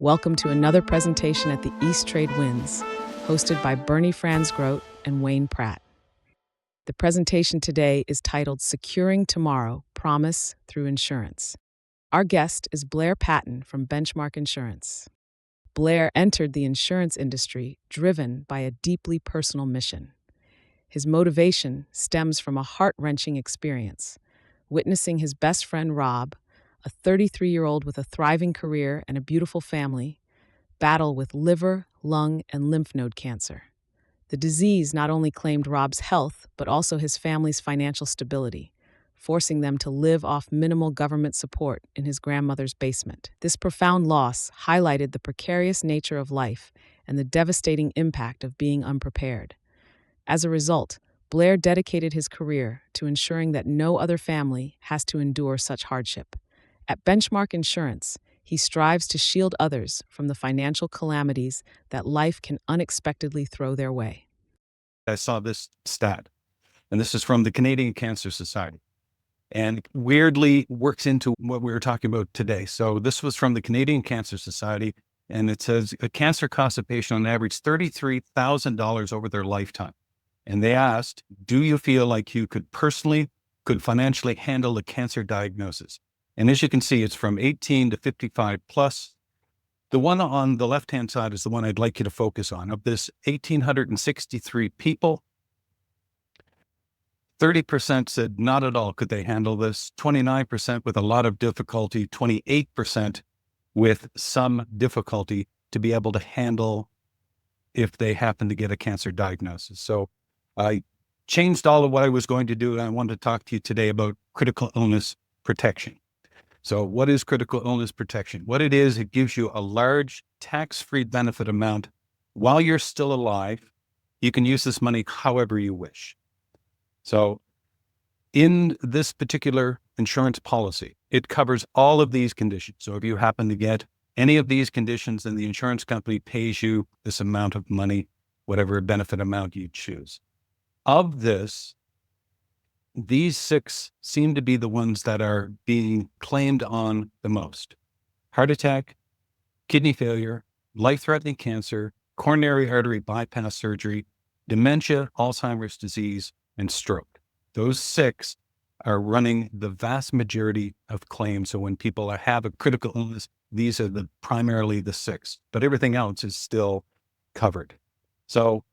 Welcome to another presentation at the East Trade Winds, hosted by Bernie Franzgrote and Wayne Pratt. The presentation today is titled Securing Tomorrow, Promise Through Insurance. Our guest is Blair Patton from Benchmark Insurance. Blair entered the insurance industry driven by a deeply personal mission. His motivation stems from a heart-wrenching experience, witnessing his best friend Rob, a 33-year-old with a thriving career and a beautiful family, battle with liver, lung, and lymph node cancer. The disease not only claimed Rob's health, but also his family's financial stability, forcing them to live off minimal government support in his grandmother's basement. This profound loss highlighted the precarious nature of life and the devastating impact of being unprepared. As a result, Blair dedicated his career to ensuring that no other family has to endure such hardship. At Benchmark Insurance, he strives to shield others from the financial calamities that life can unexpectedly throw their way. I saw this stat, and this is from the Canadian Cancer Society, and weirdly works into what we were talking about today. So this was from the Canadian Cancer Society, and it says a cancer costs a patient on average $33,000 over their lifetime. And they asked, do you feel like you could financially handle a cancer diagnosis? And as you can see, it's from 18 to 55 plus. The one on the left-hand side is the one I'd like you to focus on. Of this 1,863 people, 30% said not at all could they handle this, 29% with a lot of difficulty, 28% with some difficulty to be able to handle if they happen to get a cancer diagnosis. So I changed all of what I was going to do, and I wanted to talk to you today about critical illness protection. So what is critical illness protection? What it is, it gives you a large tax-free benefit amount while you're still alive. You can use this money however you wish. So in this particular insurance policy, it covers all of these conditions. So if you happen to get any of these conditions, then the insurance company pays you this amount of money, whatever benefit amount you choose. Of this, these six seem to be the ones that are being claimed on the most: heart attack, kidney failure, life-threatening cancer, coronary artery bypass surgery, dementia, Alzheimer's disease, and stroke. Those six are running the vast majority of claims. So when people have a critical illness, these are primarily the six, but everything else is still covered. So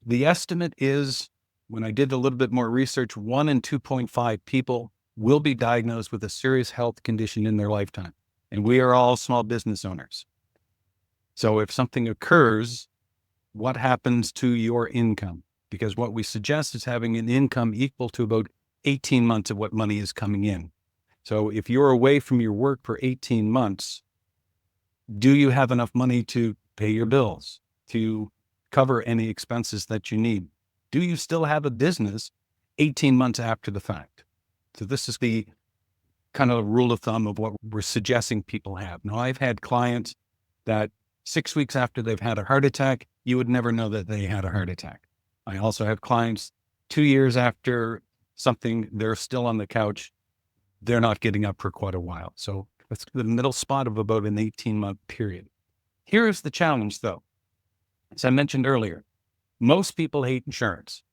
the estimate is, when I did a little bit more research, 1 in 2.5 people will be diagnosed with a serious health condition in their lifetime. And we are all small business owners. So if something occurs, what happens to your income? Because what we suggest is having an income equal to about 18 months of what money is coming in. So if you're away from your work for 18 months, do you have enough money to pay your bills, to cover any expenses that you need? Do you still have a business 18 months after the fact? So this is the kind of rule of thumb of what we're suggesting people have. Now, I've had clients that 6 weeks after they've had a heart attack, you would never know that they had a heart attack. I also have clients 2 years after something, they're still on the couch. They're not getting up for quite a while. So that's the middle spot of about an 18-month period. Here is the challenge, though. As I mentioned earlier, most people hate insurance,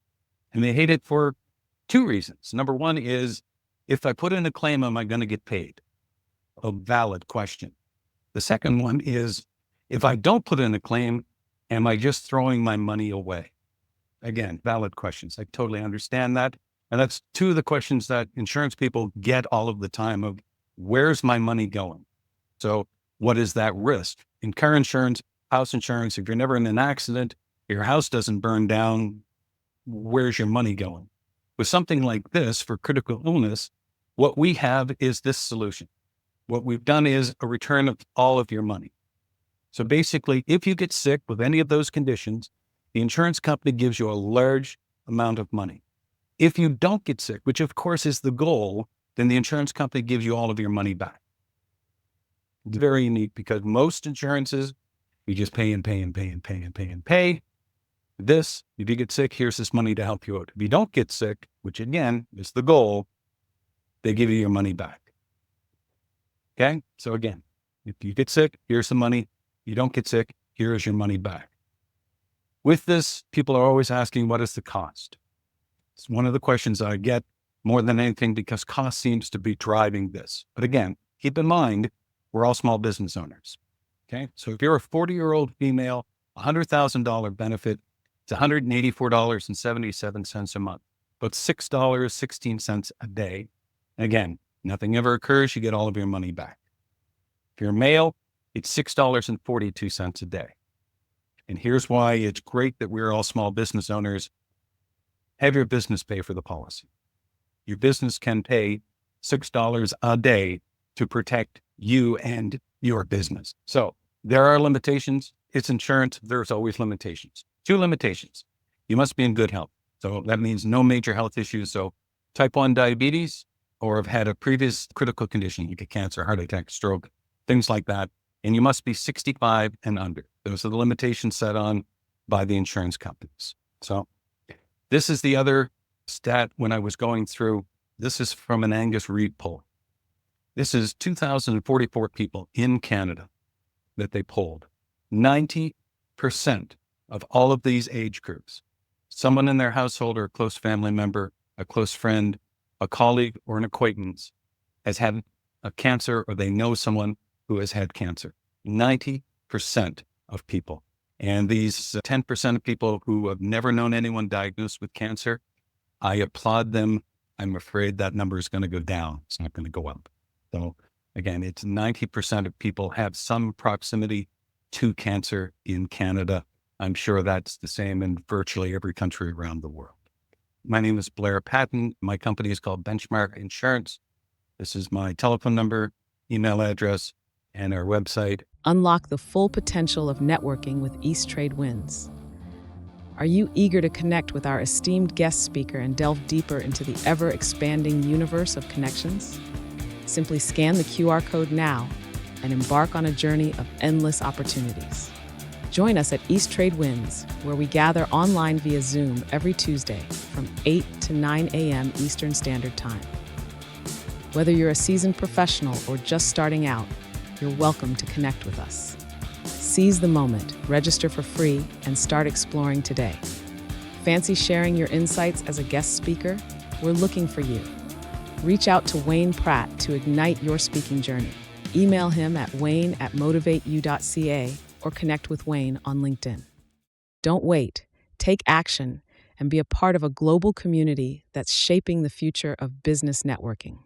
and they hate it for two reasons. Number one is, if I put in a claim, am I going to get paid? A valid question. The second one is, if I don't put in a claim, am I just throwing my money away? Again, valid questions. I totally understand that. And that's two of the questions that insurance people get all of the time of, where's my money going? So what is that risk? In car insurance, house insurance, if you're never in an accident, your house doesn't burn down, where's your money going? With something like this for critical illness, what we have is this solution. What we've done is a return of all of your money. So basically, if you get sick with any of those conditions, the insurance company gives you a large amount of money. If you don't get sick, which of course is the goal, then the insurance company gives you all of your money back. It's very unique because most insurances, you just pay and pay and pay and pay and pay and pay. This, if you get sick, here's this money to help you out. If you don't get sick, which again is the goal, they give you your money back. Okay? So again, If you get sick, here's the money. You don't get sick, here's your money back. With this, people are always asking, what is the cost? It's one of the questions I get more than anything because cost seems to be driving this. But again, keep in mind, we're all small business owners. Okay. So if you're a 40-year-old female, $100,000 benefit, it's $184.77 a month, but $6.16 a day. Again, nothing ever occurs. You get all of your money back. If you're a male, it's $6.42 a day. And here's why it's great that we're all small business owners. Have your business pay for the policy. Your business can pay $6 a day to protect you and your business. So there are limitations. It's insurance. There's always limitations. 2 limitations. You must be in good health. So that means no major health issues. So type 1 diabetes or have had a previous critical condition, you get cancer, heart attack, stroke, things like that. And you must be 65 and under. Those are the limitations set on by the insurance companies. So this is the other stat when I was going through. This is from an Angus Reid poll. This is 2,044 people in Canada that they polled. 90% of all of these age groups, someone in their household or a close family member, a close friend, a colleague, or an acquaintance has had a cancer, or they know someone who has had cancer. 90% of people. And these 10% of people who have never known anyone diagnosed with cancer, I applaud them. I'm afraid that number is going to go down. It's not going to go up. So again, it's 90% of people have some proximity to cancer in Canada. I'm sure that's the same in virtually every country around the world. My name is Blair Patton. My company is called Benchmark Insurance. This is my telephone number, email address, and our website. Unlock the full potential of networking with East Trade Winds. Are you eager to connect with our esteemed guest speaker and delve deeper into the ever-expanding universe of connections? Simply scan the QR code now and embark on a journey of endless opportunities. Join us at East Trade Winds, where we gather online via Zoom every Tuesday from 8 to 9 a.m. Eastern Standard Time. Whether you're a seasoned professional or just starting out, you're welcome to connect with us. Seize the moment, register for free, and start exploring today. Fancy sharing your insights as a guest speaker? We're looking for you. Reach out to Wayne Pratt to ignite your speaking journey. Email him at wayne@motivateyou.ca or connect with Wayne on LinkedIn. Don't wait. Take action and be a part of a global community that's shaping the future of business networking.